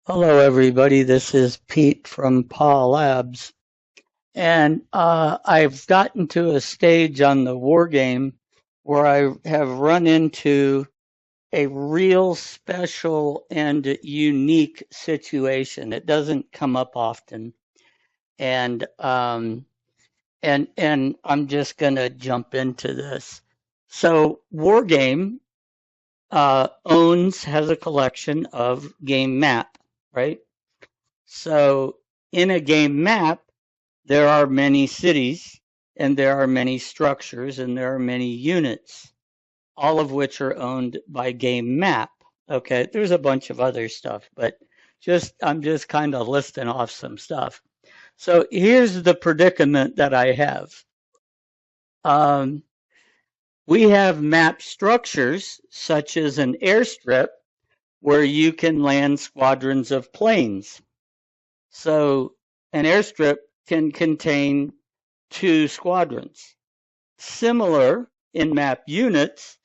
Hello, everybody. This is Pete from Paw Labs, and I've gotten to a stage on the war game where I have run into a real special and unique situation. It doesn't come up often, and and I'm just gonna jump into this. So, war game has a collection of game map, right? So in a game map, there are many cities and there are many structures and there are many units, all of which are owned by game map. Okay, there's a bunch of other stuff, but I'm just kind of listing off some stuff. So here's the predicament that I have. Um, we have map structures such as an airstrip where you can land squadrons of planes. So an airstrip can contain two squadrons. Similar in map units,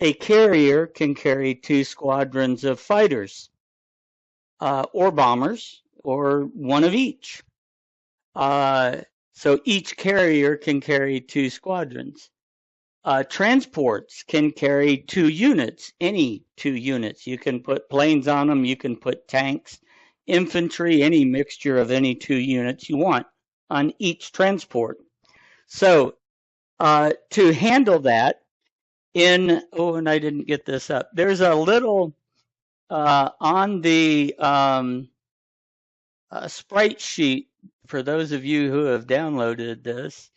a carrier can carry two squadrons of fighters or bombers or one of each. Uh, so each carrier can carry two squadrons. Transports can carry two units, any two units. You can put planes on them, you can put tanks, infantry, any mixture of any two units you want on each transport. So to handle that, and I didn't get this up. There's a little on the sprite sheet for those of you who have downloaded this.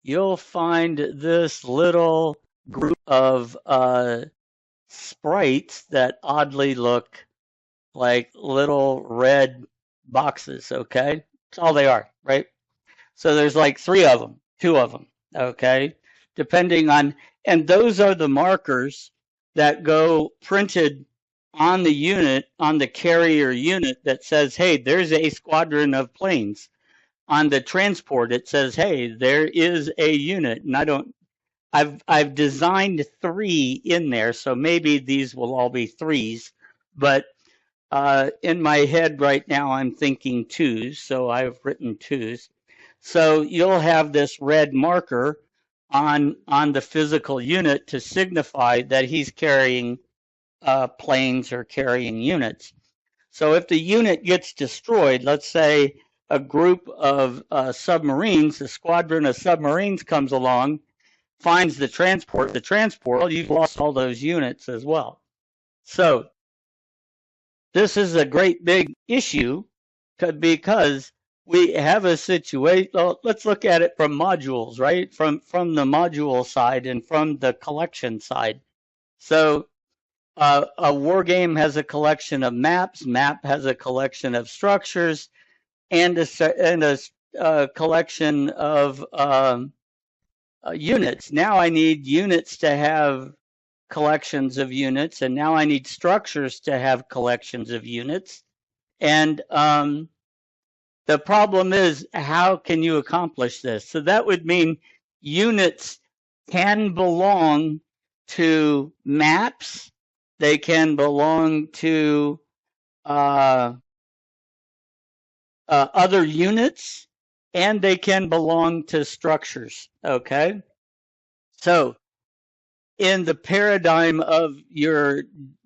You'll find this little group of sprites that oddly look like little red boxes. Okay, that's all they are, right? So there's like three of them, two of them. Okay, depending on, and those are the markers that go printed on the unit, on the carrier unit that says, hey, there's a squadron of planes. On the transport, it says, hey, there is a unit. And I've designed three in there, so maybe these will all be threes. But in my head right now, I'm thinking twos, so I've written twos. So you'll have this red marker on the physical unit to signify that he's carrying planes or carrying units. So if the unit gets destroyed, let's say a group of submarines, a squadron of submarines comes along, finds the transport, well, you've lost all those units as well. So this is a great big issue because we have a situation. Well, let's look at it from modules, right? From the module side and from the collection side. So a war game has a collection of maps. Map has a collection of structures and a collection of units. Now I need units to have collections of units, and now I need structures to have collections of units. And the problem is, how can you accomplish this? So that would mean units can belong to maps, they can belong to other units, and they can belong to structures. Okay? So in the paradigm of your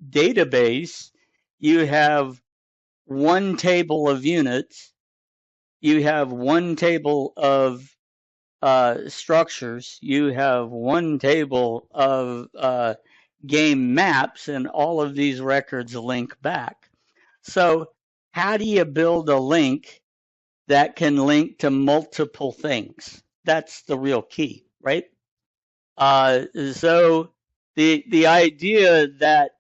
database, you have one table of units, you have one table of structures, you have one table of game maps, and all of these records link back. So how do you build a link that can link to multiple things? That's the real key, right? So the idea that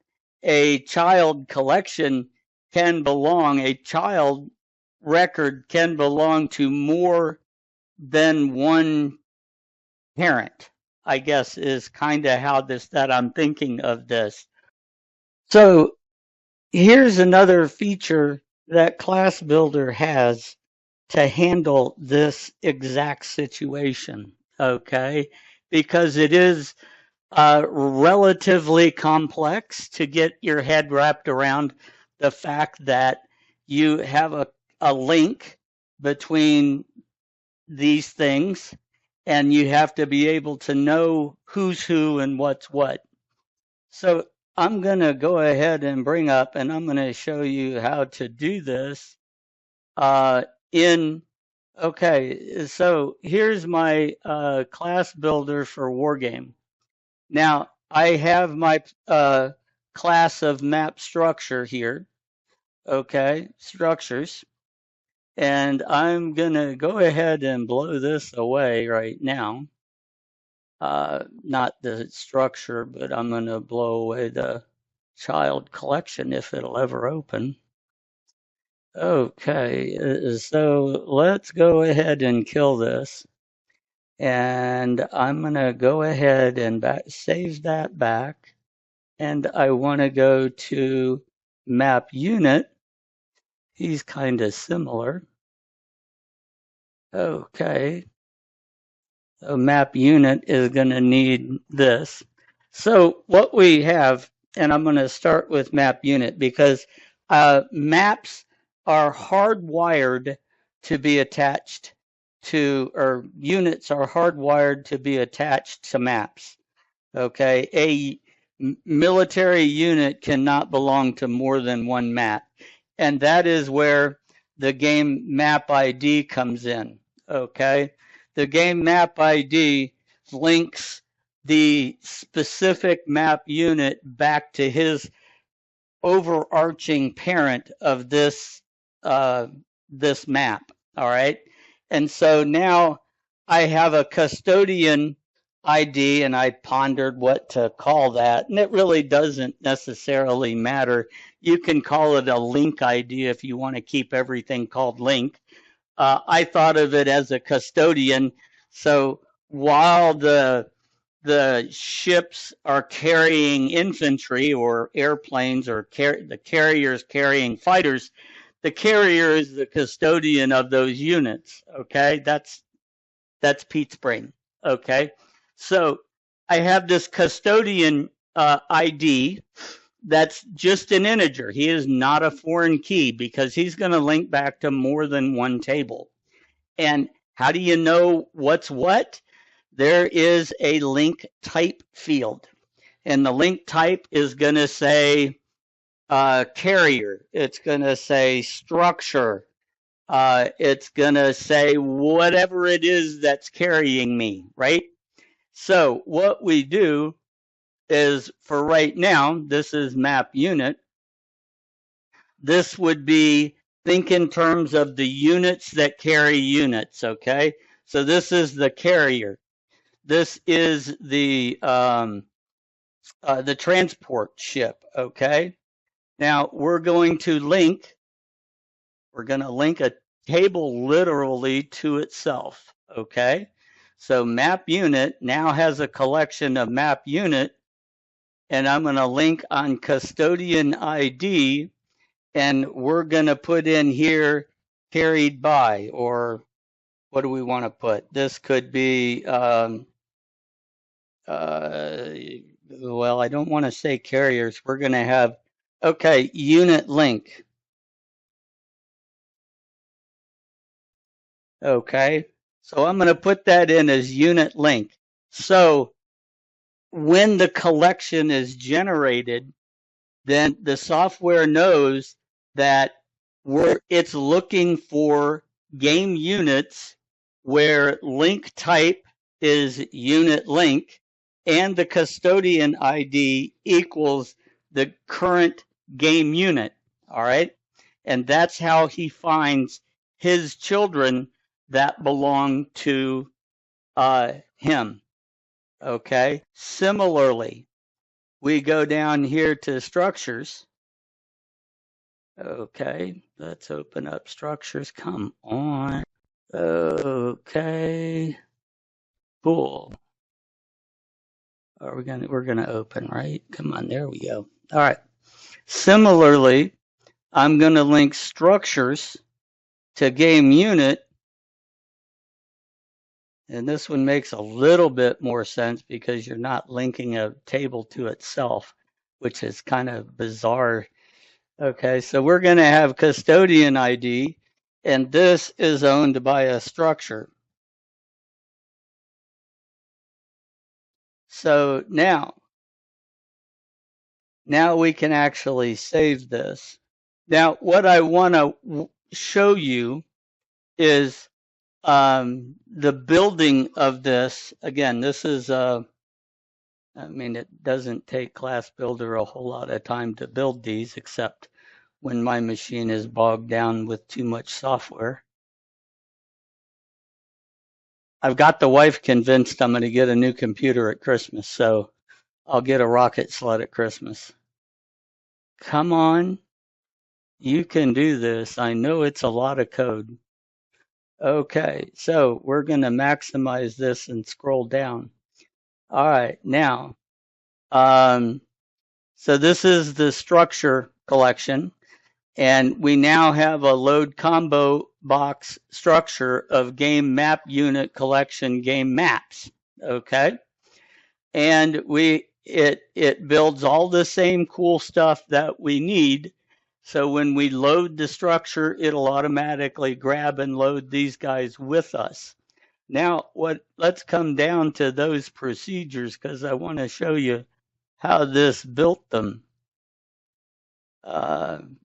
a child collection a child record can belong to more than one parent, I guess, is kind of how that I'm thinking of this. So here's another feature that Class Builder has to handle this exact situation, okay? Because it is relatively complex to get your head wrapped around the fact that you have a link between these things, and you have to be able to know who's who and what's what. So I'm going to go ahead and bring up, and I'm going to show you how to do this in, okay, so here's my class builder for Wargame. Now, I have my class of map structure here, okay, structures, and I'm going to go ahead and blow this away right now. Not the structure, but I'm going to blow away the child collection if it'll ever open. Okay, so let's go ahead and kill this. And I'm going to go ahead and save that back. And I want to go to map unit. He's kind of similar. Okay. So map unit is going to need this. So what we have, and I'm going to start with map unit because maps are hardwired to be attached to, or units are hardwired to be attached to maps. Okay, a military unit cannot belong to more than one map, and that is where the game map ID comes in. Okay, the game map ID links the specific map unit back to his overarching parent of this this map. All right, and so now I have a custodian ID, and I pondered what to call that, and it really doesn't necessarily matter. You can call it a link ID if you want to keep everything called link. I thought of it as a custodian. So while the ships are carrying infantry or airplanes or the carriers carrying fighters, the carrier is the custodian of those units. Okay, that's Pete's brain. Okay, so I have this custodian ID that's just an integer. He is not a foreign key because he's going to link back to more than one table. And how do you know what's what? There is a link type field. And the link type is going to say carrier. It's going to say structure. It's going to say whatever it is that's carrying me, right? So what we do is, for right now, this is map unit. This would be, think in terms of the units that carry units, okay? So this is the carrier. This is the transport ship, okay? Now we're going to link a table literally to itself, okay? So map unit now has a collection of map unit, and I'm going to link on custodian ID, and we're going to put in here carried by, or what do we want to put? This could be, well, I don't want to say carriers. We're going to have, okay, unit link. Okay, so I'm going to put that in as unit link. So when the collection is generated, then the software knows that it's looking for game units where link type is unit link and the custodian ID equals the current game unit. All right. And that's how he finds his children that belong to him. Okay. Similarly, we go down here to structures. Okay, let's open up structures. Come on. Okay. Cool. We're gonna open, right? Come on, there we go. All right. Similarly, I'm gonna link structures to game unit. And this one makes a little bit more sense because you're not linking a table to itself, which is kind of bizarre Okay, so we're going to have custodian ID, and this is owned by a structure. So now we can actually save this. Now, what I want to show you is the building of this. Again, this is I mean, it doesn't take Class Builder a whole lot of time to build these, except when my machine is bogged down with too much software. I've got the wife convinced I'm going to get a new computer at Christmas, so I'll get a rocket sled at Christmas. Come on, you can do this. I know it's a lot of code. Okay, so we're going to maximize this and scroll down. All right, now, so this is the structure collection, and we now have a load combo box structure of game map unit collection game maps. Okay, and it builds all the same cool stuff that we need. So when we load the structure, it'll automatically grab and load these guys with us. Now, let's come down to those procedures because I want to show you how this built them. And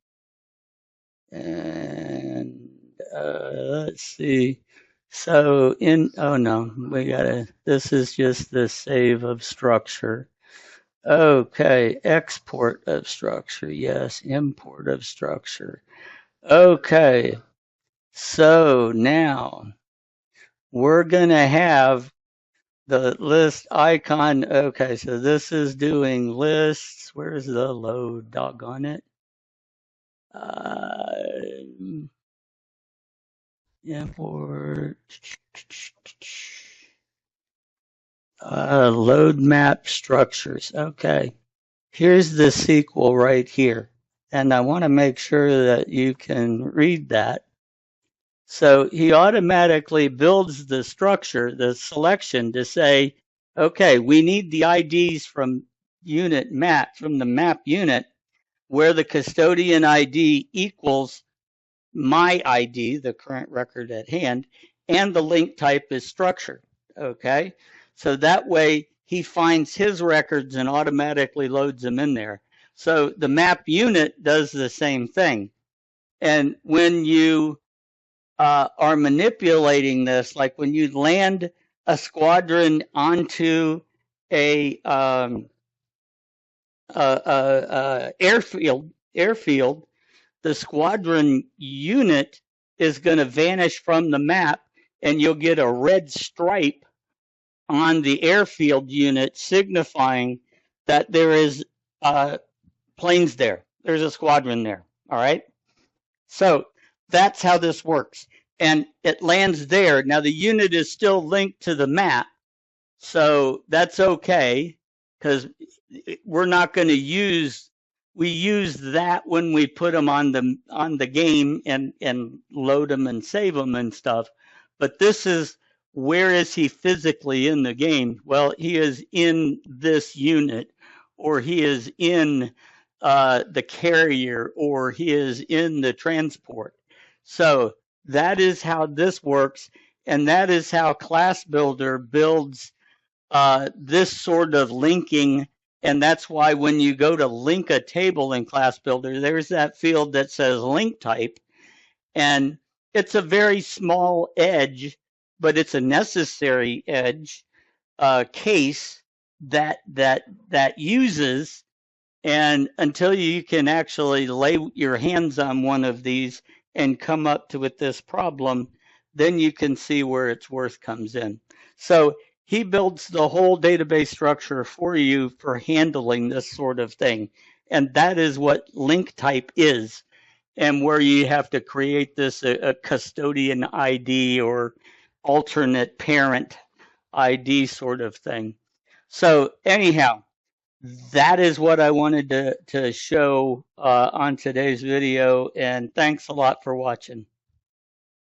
let's see. So oh no, this is just the save of structure. Okay, export of structure, yes, import of structure. Okay, so now we're going to have the list icon. Okay, so this is doing lists. Where's the load? Doggone it. Import. Load map structures. Okay. Here's the sequel right here. And I want to make sure that you can read that. So he automatically builds the structure, the selection to say, okay, we need the IDs from unit map, from the map unit, where the custodian ID equals my ID, the current record at hand, and the link type is structure. Okay. So that way he finds his records and automatically loads them in there. So the map unit does the same thing. And when you are manipulating this, like when you land a squadron onto a airfield, the squadron unit is going to vanish from the map, and you'll get a red stripe on the airfield unit signifying that there is planes there. There's a squadron there. All right. So that's how this works. And it lands there. Now the unit is still linked to the map. So that's okay because we're not going to we use that when we put them on the game and load them and save them and stuff. But this is, where is he physically in the game? Well, he is in this unit, or he is in the carrier, or he is in the transport. So that is how this works, and that is how Class Builder builds this sort of linking. And that's why when you go to link a table in Class Builder, there's that field that says link type. And it's a very small edge, but it's a necessary edge case that uses. And until you can actually lay your hands on one of these and come up to with this problem, then you can see where its worth comes in. So he builds the whole database structure for you for handling this sort of thing. And that is what link type is, and where you have to create this a custodian ID or alternate parent ID sort of thing. So anyhow, that is what I wanted to show on today's video, and thanks a lot for watching.